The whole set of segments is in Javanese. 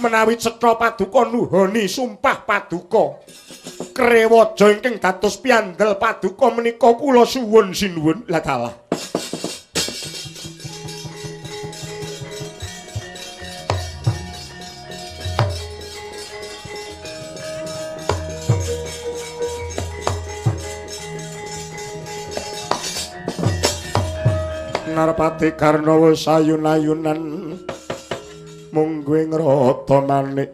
menawi Cetha Paduka nuhoni sumpah Paduka Krewaja ingkang dados piandel Paduka menika kula suwun sinuwun lah dalah. Narpati Karna wis ayun-ayunan mungguing rata manik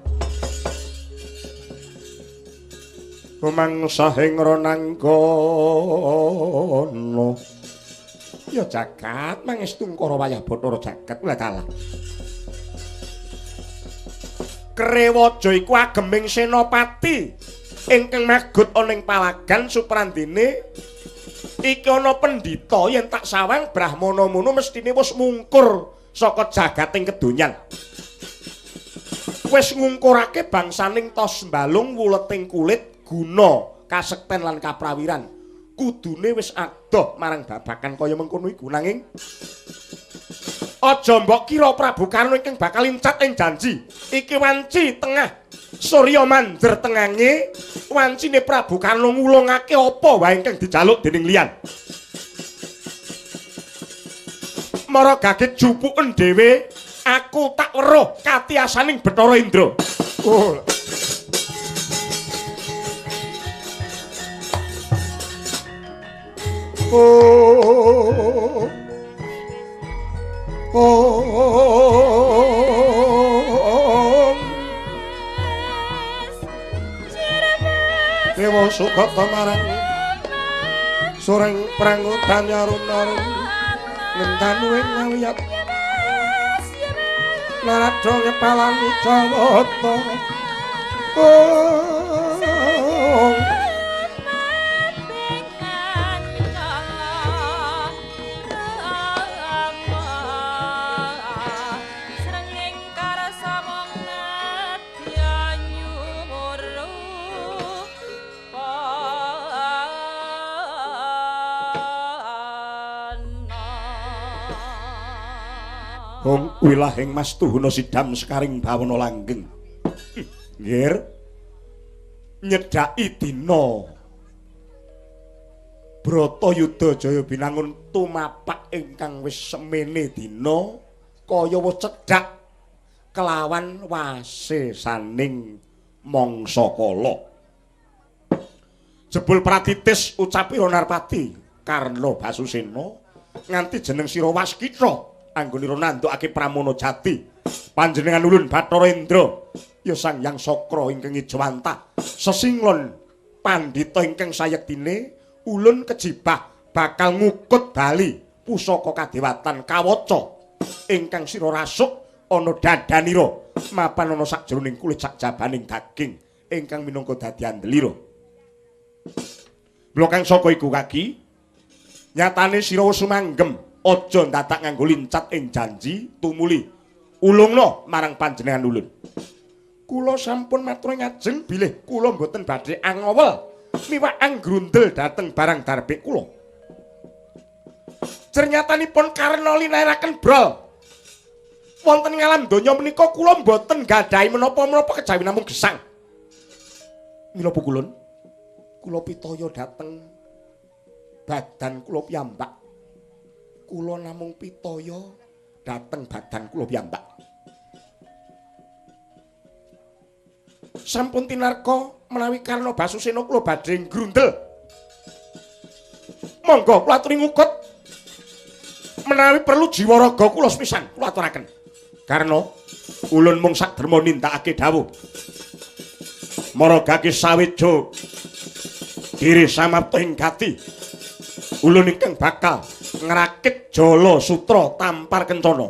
rumangsahing rananggono ya jagat mangestu karo wayah Bathara Jagat lah dalah. Krewaja iku ageming senopati ingkang magut ana ing palagan suprandene iki ana pendhita yen tak sawang brahmana mono mestine wis mungkur saka jagating kedonyan. Wis ngungkurake bangsaning tos mbalung wuleting kulit guna kasekten lan kaprawiran. Kudune wis adoh marang babakan kaya mengkono iku nanging aja mbok kira Prabu Karna ingkang bakal lincat ing janji. Iki wanci tengah Surya mandher tengange wancine Prabu Karna ngulungake apa wae ingkang dijaluk dening liyan. Mara gagit jupuken dhewe aku tak weruh katiasaning Bathara Indra. Oh. Oh. Dewa Sukata marang soreng prangutan nyarunari ngentanu ing ngawiyat naradha ngepalani Jawata. Wong wilahing Mas Tuhuna Sidam sekaring bawana langgeng. Nggir. Nyedhaki dina Bratayuda Jaya binangun tumapak ingkang wis semene dina kaya wis cedhak kelawan wasesaning mangsa kala. Jebul Pratitis ucapira Narpati Karna Basusena nganti jeneng sira Waskita anggonira nandhokake pramana jati panjenengan ulun Bathara Indra ya Sang Hyang Sakra ingkang ijwantah sesinglon pandhita ingkang sayektine ulun kejibah bakal ngukut bali pusaka kadewatan kawaca ingkang sira rasuk ana dadanira mapan ana sakjroning kulit sakjabaning daging ingkang minangka dadi andelira. Blokang saka iku kaki nyatane sira wis sumanggem aja ndatak nganggo lincat ing janji tumuli ulungna marang panjenengan ulun. Kula sampun matur ngajeng bilih kula mboten badhe angowel miwakang grundel dhateng barang darbek kula. Ternyatanipun Karna linahiraken brol wonten ing alam donya menika kula mboten gadahi menapa-menapa kejawi namung gesang. Mila pukulun kula pitaya dhateng badan kula piyambak. Kula namung pitaya dhateng badan kula piyambak. Sampun tinarka menawi Karna Basusena kula badhe grundel. Monggo kula aturi ngukut. Menawi perlu jiwa raga kula sepisan kula aturaken. Karna ulun mung saderma nindakake dawuh. Maragake sawejo diri samapta ing gati. Ulun ingkang bakal ngrakit Jala Sutra tampar kencana.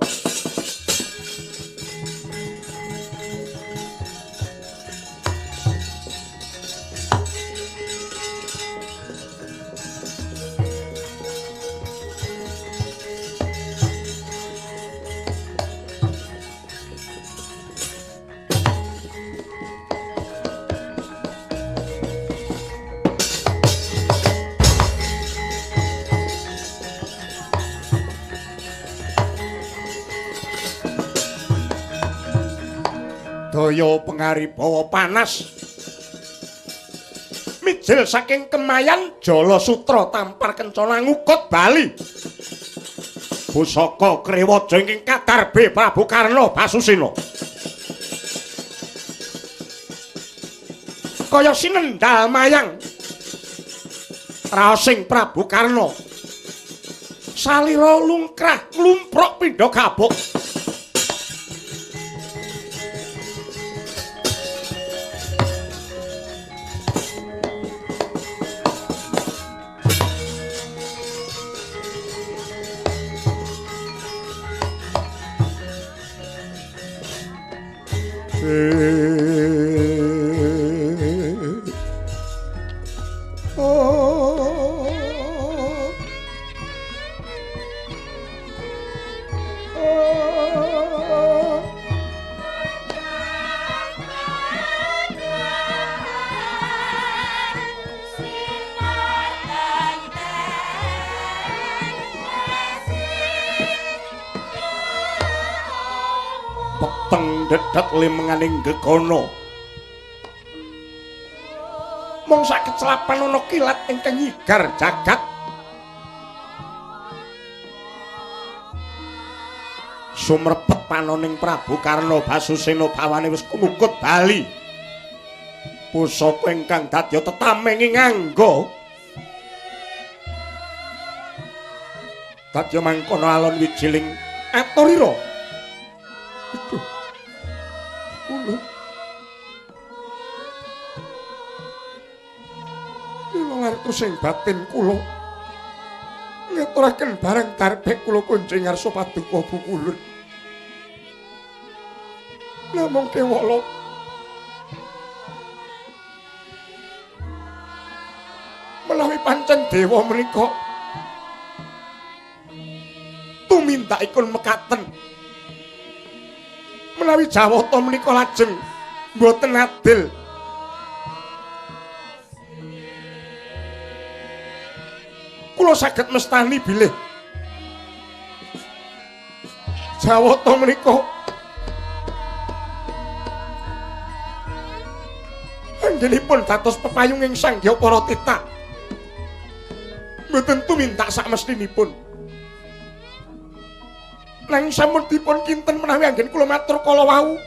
sedaya pangaribawa panas mijil saking Kemayan Jala Sutra tampar kencana ngukut bali pusaka Krewaja ingkang kadarbe Prabu Karna Basusena kaya sinendal mayang raosing Prabu Karna salira lungkrah lumpruk pindha gabuk dedet limenganing gegana mong sak kecelapan ana kilat ingkang nyigar jagat sumrepet panoning Prabu Karna Basusena bawane wis kumukut bali pusaka ingkang dadya tetamenging nganggo dadya mangkono alon wijiling aturira ngartos ing batin kula ngaturaken barang darbe kula kunjing ngarsa paduka bukulun namung kewala menawi pancen dewa menika tumindakipun mekaten menawi Jawata menika lajeng boten adil kula saged mestani bilih Jawata menika anggenipun dados pepayunging Sangya Paratita mboten tumindak sak mestinipun nanging sampun dipun kinten menawi anggen kula matur kala wau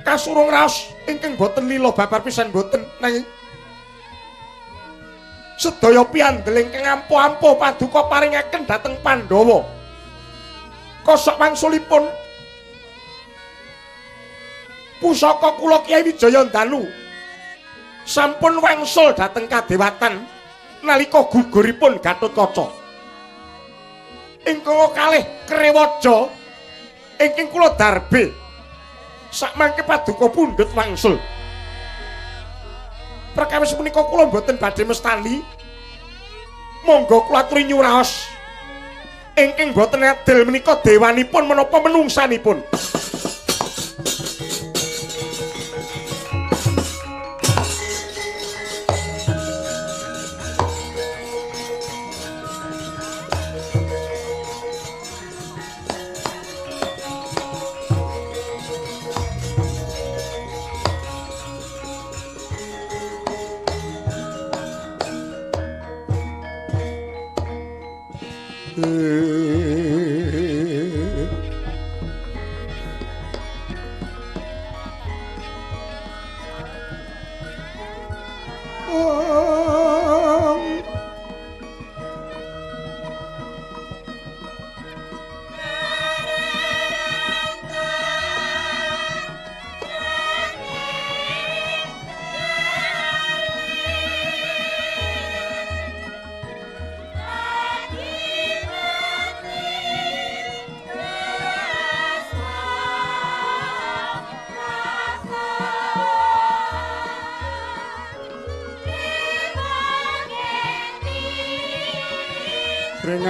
kasurung raos ingkang boten lila babar pisan boten nanging sedaya piandel ingkang ampuh-ampuh paduka paringaken dhateng Pandhawa kosok wangsulipun pusaka kula Kyai Wijaya Dalu sampun wangsul dhateng kadewatan nalika guguripun Gatotkaca ingkang kalih Krewaja ingkang kula darbe sakmangke paduka pundhut wangsul perkawis menika kula mboten badhe mestani monggo kula aturi nyuraos ingkang mboten adil menika dewanipun menapa menungsanipun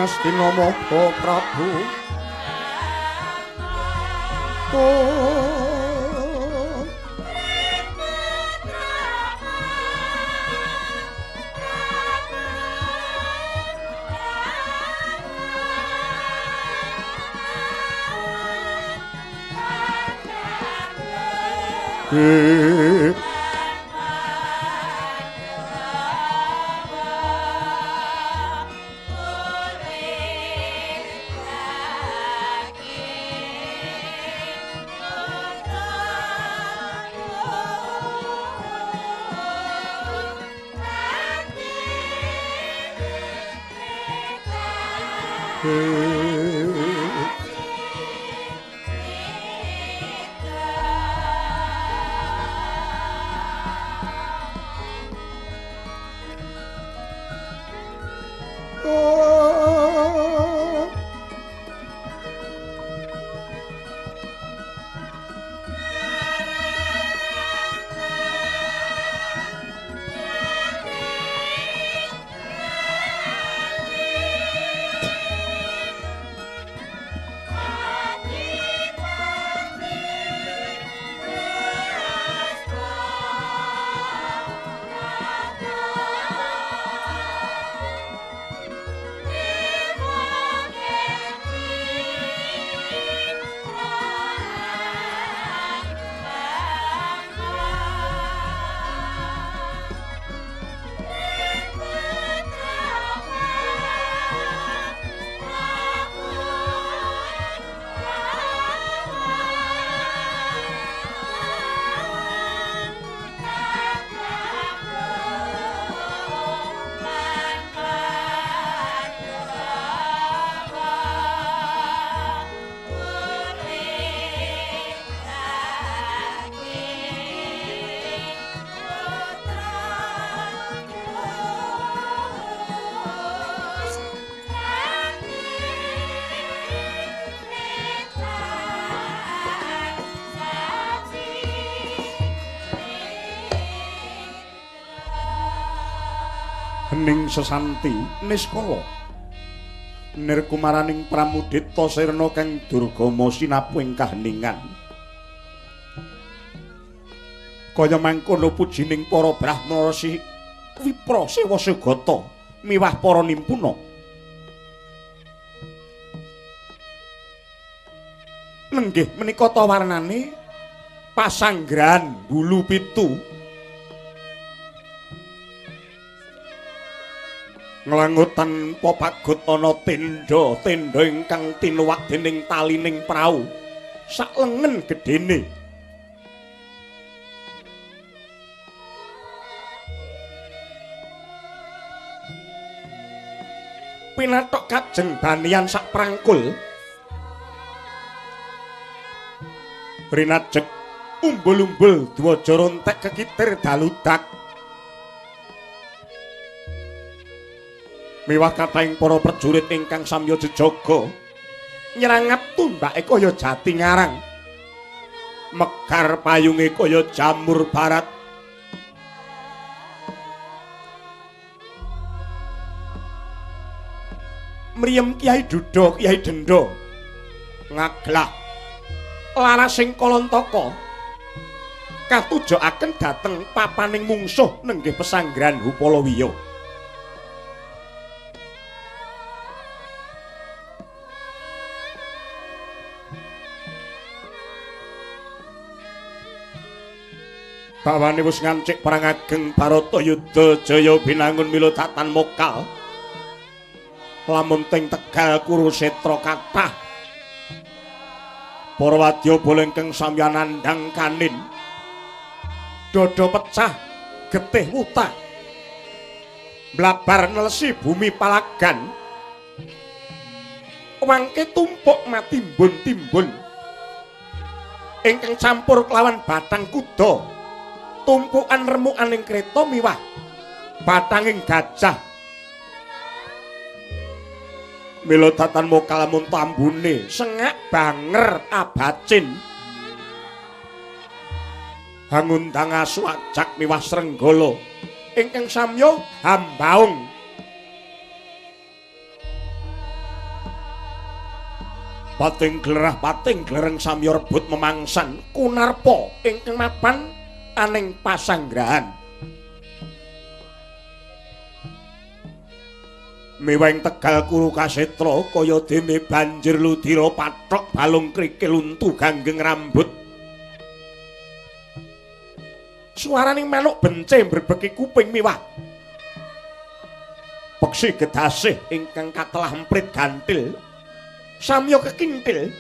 Astina Maha Prabu Hening sesanti niskala nirkumaraning Pramudita Sirna kang durgama sinapu ing kaheningan kaya mangkono pujining para brahmana resi Wipra Sewa Segata miwah para nimpuna nenggih menika ta warnane pasanggrahan bulu pitu nglangutan papagut ana tenda ingkang tinuwak dening talining prau sak lengen gedene pinathok kajeng banian sak prangkul rinajeg umbul-umbul dwaja rontek kekitir daludak miwah kathahing para prajurit ingkang samya jejaga nyerangap tumbake kaya jati ngarang mekar payunge kaya jamur barat mriyem Kyai Duda Kyai Denda ngaglah larasing Kalantaka katujokaken dhateng papaning mungsuh nenggih pesanggrahan Hupalawiya bawane wis ngancik perang ageng Baratayuda jaya binangun mila tatan mokal lamun teng Tegal Kurusetra kathah para wadya bolengkeng samya nandhang kanin dada pecah getih wutak mlabar nelesi bumi palagan wangke tumpuk matimbun-timbun ingkang campur kelawan batang kuda tumpukan remukaning kreta miwah batanging gajah mila tatan mokal mun tambune sengak banger abacin hangundang asu ajak miwah srenggala ingkang samya hambaung pating glerah pating glereng samya rebut memangsan kunarpa ingkang mapan aning pasanggrahan miwang Tegal Kurukasetra kaya dene banjir ludira pathok balung krikil untu ganggeng rambut Suaraning manuk bence mbrebeki kuping miwah. Peksi gedasih ingkang katelah emprit gantil samya kekintil.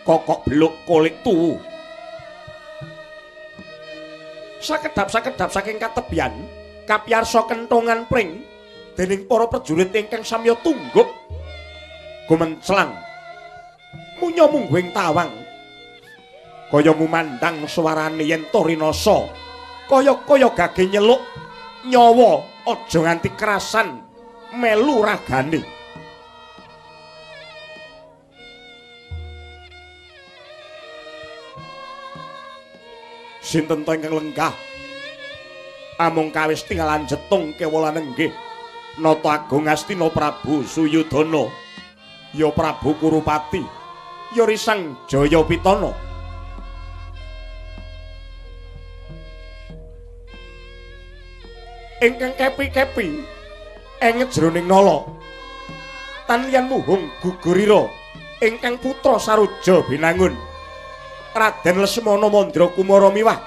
Kokok beluk kolik tuwu. Sakedhap-sakedhap saking katebian kapiyarsa kentongan pring dening para prajurit ingkang samya tungguk gumenclang munya mungguing tawang kaya ngumandang suarane yen Torinasa kaya-kaya gage nyeluk nyawa aja nganti kerasan melu ragane. Sinten to ingkang lenggah amung kawis tinggalan jetung kewalan nenggih Nata Agung Astina Prabu Suyudana ya Prabu Kurupati ya Risang Jayapitana. Ingkang kepi-kepi enget jroning nala tan liyan muhung gugurira ingkang putra Saroja binangun Raden Lesmana Mandra Kumara miwah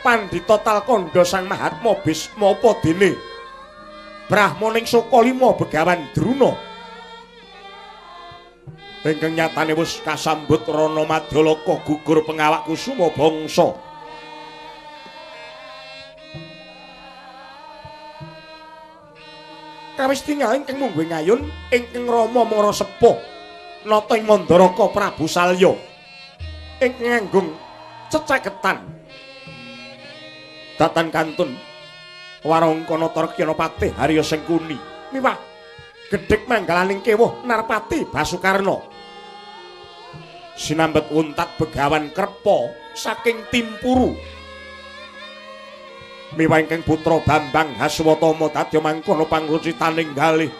Pandhita Talkanda Sang Mahatma Bisma Padene Brahmaning Sokalima Begawan Druna ingkang nyatane wis kasambut Rana Madalaka gugur pengawak kusuma bangsa. Kawis tinggal ingkang mungguing ayun ingkang Rama Mara Sepuh nata ing Mandaraka Prabu Salya ingkang nganggung cecaketan datan kantun warangka nata Rekyanapati Harya Sengkuni miwah gedhek manggalaning kewuh Narpati Basukarna sinambet untat Begawan Krepa saking Timpuru miwah ingkang putra Bambang Haswatama dadi mangkono pangrucitaning galih.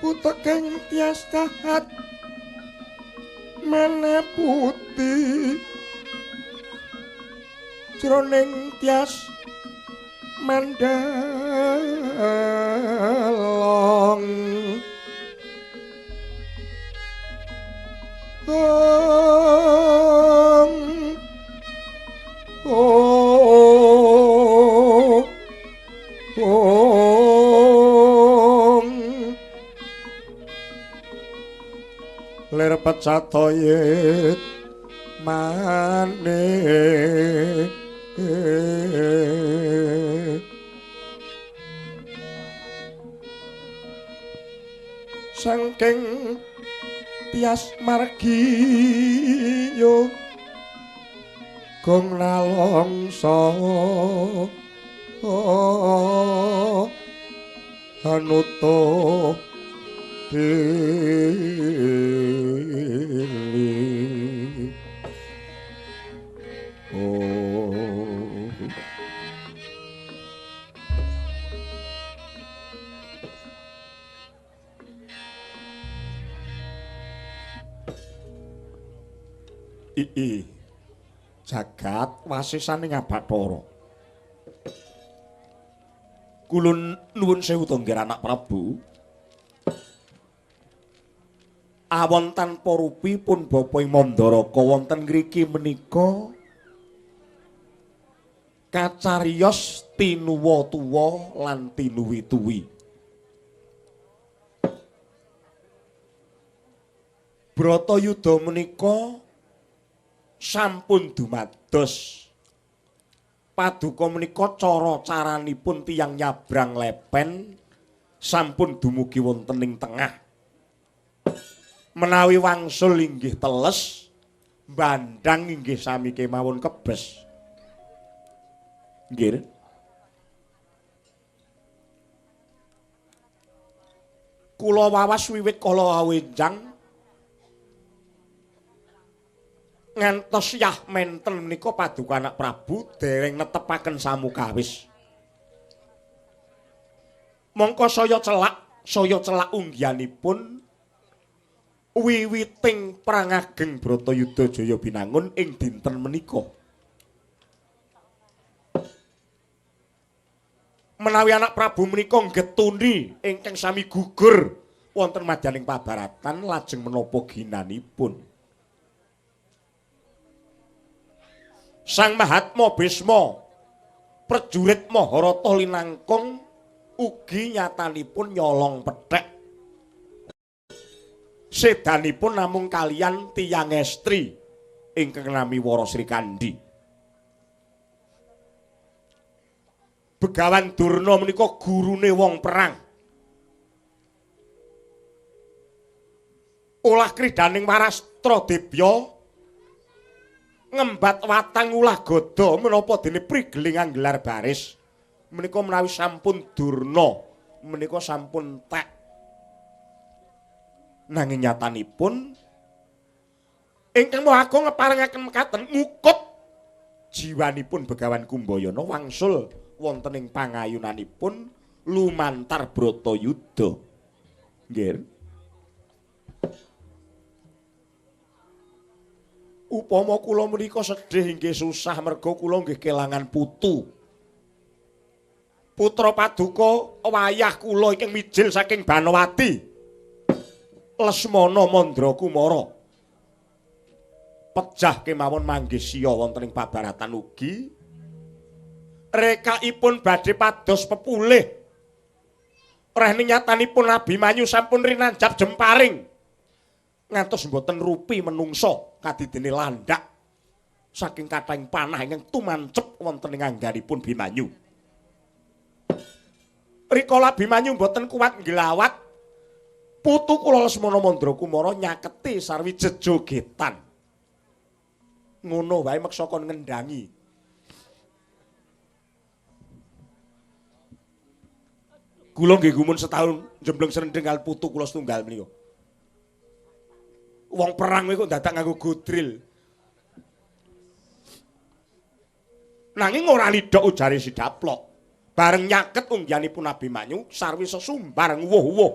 Utekeng tias kahat mene putih jroning tias mandalong ler pecatoyet maneh sangking tias margi yo gong nalongso anuto dili jagat wasisaning Bathara. Kulun nuwun sewu Tonggir anak Prabu. Awon tanpa rupi pun Bapa ing Mandaraka wonten ngriki menika kacariyos tinuwa tuwa lan tinuwi-tuwi. Bratayuda menika sampun dumados paduka menika cara-caranipun tiyang nyabrang lepen sampun dumugi wonten ing tengah menawi wangsul inggih teles bandang inggih sami kemawon kebes nggih kula wawas wiwit kala awenjang ngantos yah menten menika paduka anak Prabu dereng netepaken samukawis. Mongko saya celak unggianipun wiwiting perang ageng Bratayuda Jaya Binangun ing dinten menika. Menawi anak Prabu menika getuni ingkang sami gugur wonten madyaning pabaratan lajeng menapa ginanipun. Sang Mahatma Bisma prajurit Maharata linangkung ugi nyatanipun nyolong pethek. Sedanipun namung kaliyan tiyang estri ingkang nami Wara Srikandhi. Begawan Durna menika gurune wong perang. Ulah kridaning Warastra Debya ngembat watang ulah gada menapa dene prigeling anggelar baris menika menawi sampun Durna menika sampun tek nanging nyatanipun ingkang Maha Agung ngeparingaken mekaten ngukut jiwanipun Begawan Kumbayana wangsul wonten ing pangayunanipun lumantar Bratayuda nggih. Upama kula menika sedih inggih susah merga kula nggih kelangan putu. Putra paduka wayah kula ingkang mijil saking Banawati. Lesmana Mandrakumara. Pejah kemawon manggih siya wonten ing pabaratan ugi. Rekaipun badhe pados pepulih. Rehni nyatanipun Abimanyu sampun rinanjap jemparing. Ngantos mboten rupi menungso kadidene landhak saking kathahing panah ingkang tumancep wonten ing angganipun Bimanyu. Rikala Bimanyu mboten kuat nglawat putu kula Lesmana Mandrakumara nyaketi sarwi jejogetan. Ngono wae meksa kon ngendangi. Kula nggih gumun setahun jembleng srendeng kal putu kula setunggal menika. Wong perang kok dadak nganggo godril. Nanging ora lidhok ujare si Daplok. Bareng nyaket unggianipun Abimanyu sarwi sesumbar nguwuh-uwuh.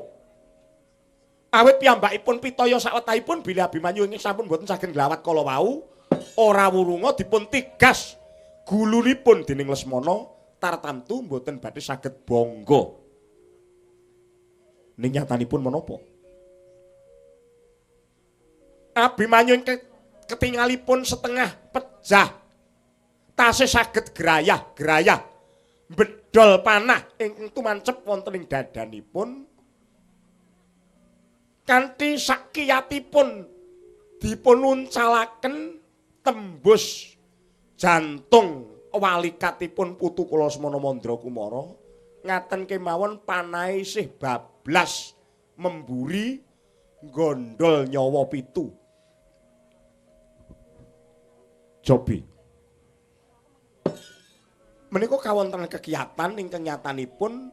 Awit piyambakipun pitaya sawetahipun bilih Abimanyu ingkang sampun boten saged nglawat kala wau ora wurunga dipun tigas gulunipun dening Lesmana tartamtu boten badhe saged bangga. Ning nyatanipun menapa? Abimanyu ketingalipun setengah pejah tasih saged grayah-grayah bedol panah ingkang tumancep wonten ing dadanipun kanthi sakiyatipun dipun uncalaken tembus jantung walikatipun putu kula Semana Mandrakumara ngaten kemawon panahe isih bablas memburi gondol nyawa pitu. Jobi. Menika kawonten kegiatan ingkang nyatanipun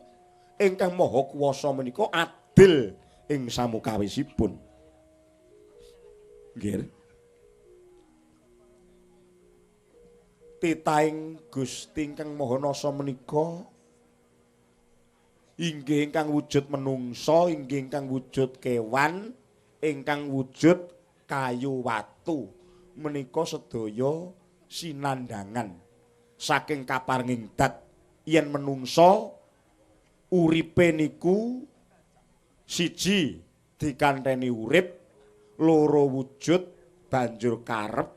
ingkang maha kuwasa menika adil ing samukawisipun. Nggih. Titaing Gusti ingkang Maha Nasa menika inggih ingkang wujud menungsa, inggih ingkang wujud kewan, ingkang wujud kayu watu. Menika sedaya sinandangan saking kaparinging dat yen menungsa uripe niku siji dikanteni urip, loro wujud banjur karep,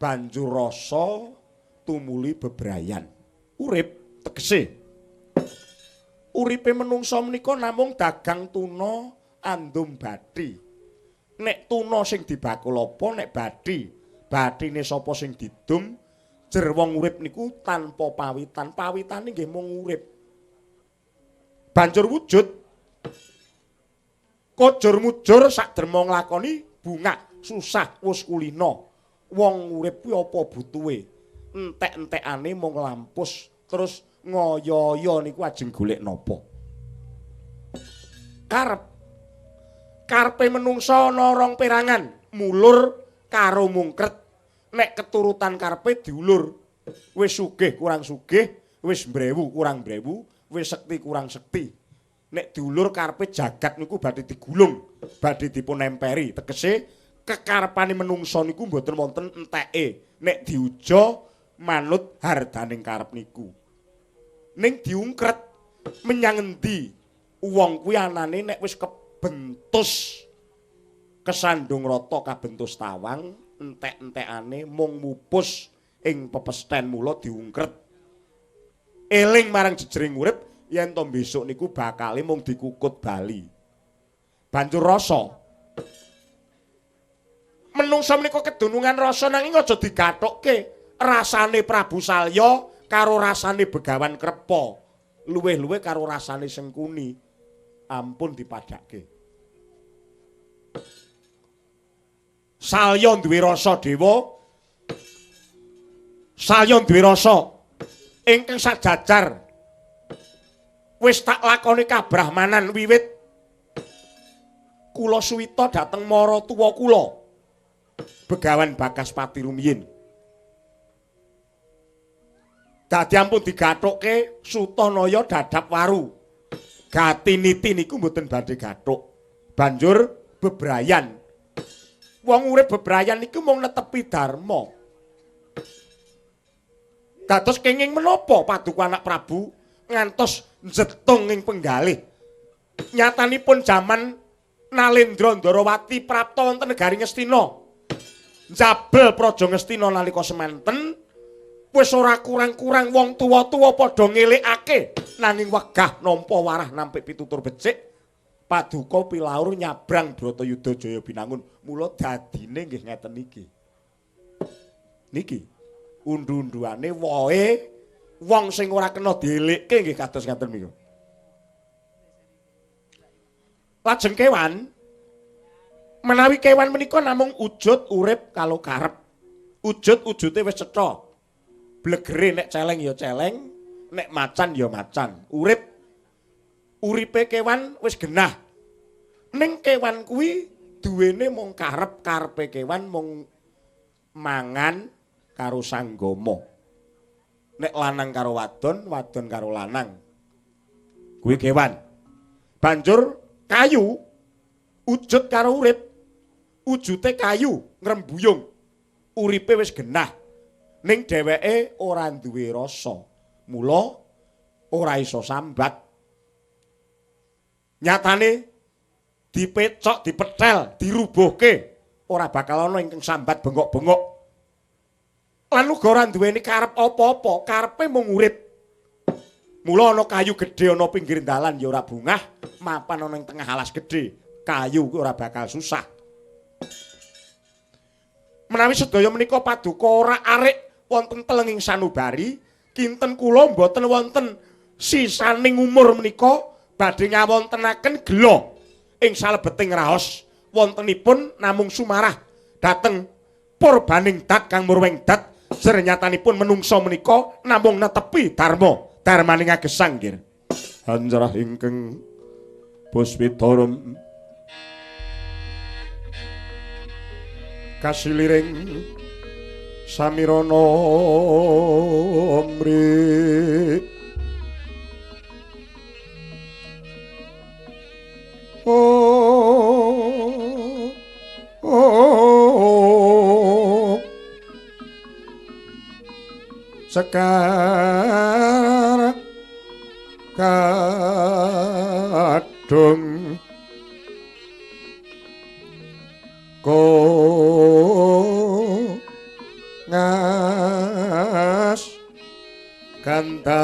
banjur rasa tumuli bebrayan. Urip tegese uripe menungsa menika namung dagang tuna andum bathi. Nek tuna sing dibakul apa, nek bathine sapa sing didum, jer wong urip niku tanpa pawitan. Pawitane nggih mung urip. Banjur wujud. Kojur mujur sakderma nglakoni bungak susah wis kulina. Wong urip kuwi apa butuhe? Entek-entekane mung lampus terus ngoyo-yo niku ajeng golek napa? Karepe menungsa ana rong perangan, mulur karo mungkret. Nek keturutan karepe diulur. Wis sugih kurang sugih, wis mbrewu kurang mbrewu, wis sekti kurang sekti. Nek diulur karepe jagat niku badhe digulung, badhe dipunemperi. Tegese kekarepane menungsa niku mboten wonten enteke. Nek diuja manut hardaning karep niku. Ning diungkret menyang endi wong kuwi anane nek wis kebentus kesandung rata kabentus tawang entek-entekane mung mupus ing pepesthen mula diungkret eling marang jejering urip yen to besok niku bakale mung dikukut bali banjur rasa menungsa menika kedunungan rasa nanging aja digathukke rasane Prabu Salya karo rasane Begawan Krepa, luwih-luwih karo rasane Sengkuni. Ampun dipadhakke. Salya duwe rasa dewa. Salya duwe rasa ingkang sajajar. Wis tak lakoni kabrahmanan wiwit kula suwita dhateng maratuwa kula. Begawan Bagaspati rumiyin. Dadi ampun digathukke Sutanaya dadap waru. Gatiniti niku mboten badhe gathuk. Banjur bebrayan. Wong urip bebrayan niku mung netepi dharma. Dados kenging menapa Paduka Anak Prabu ngantos njetung ing penggalih. Nyatanipun jaman Nalendra Ndarawati prapta wonten negari Ngastina. Njabel Praja Ngastina nalika semanten wis ora kurang-kurang wong tuwa-tuwa padha ngelekake nanging wegah nampa warah nampik pitutur becik Paduka pilaur nyabrang Bratayuda Jaya Binangun mula dadine nggih ngeten iki. Niki undu-unduane wohe wong sing ora kena dielekke nggih kados ngaten niku. Lajeng kewan menawi kewan menika namung wujud urip kalau karep. Wujud-wujude wis cetha. Blegere nek celeng ya celeng, nek macan ya macan. Uripe kewan wis genah. Ning kewan kuwi duwene mung karep, karepe kewan mung mangan karo sanggama. Nek lanang karo wadon, wadon karo lanang. Kuwi kewan. Banjur kayu wujud karo urip. Wujute kayu ngrembuyung. Uripe wis genah. Ning dheweke ora duwe rasa. Mula ora iso sambat. Nyatane dipecok, dipethel, dirubuhke, ora bakal ana ingkang sambat bengok-bengok. Lan uga ora duweni karep apa-apa, karepe mung urip. Mula ana kayu gedhe ana pinggir dalan ya ora bungah, mapan ana ing tengah alas gedhe, kayu kuwi ora bakal susah. Menawi sedaya menika Paduka ora arik wonten telenging sanubari, kinten kula mboten wonten sisaning umur menika badhe ngawontenaken gela ing salebeting raos wontenipun namung sumarah dhateng purbaning dat kang murweng dat sernyatanipun menungsa menika namung netepi darmaning agesang nggih. Hanjarah ingkang Puspitarum kasiliring samirana mri sekar kadung ko ngas kandanyo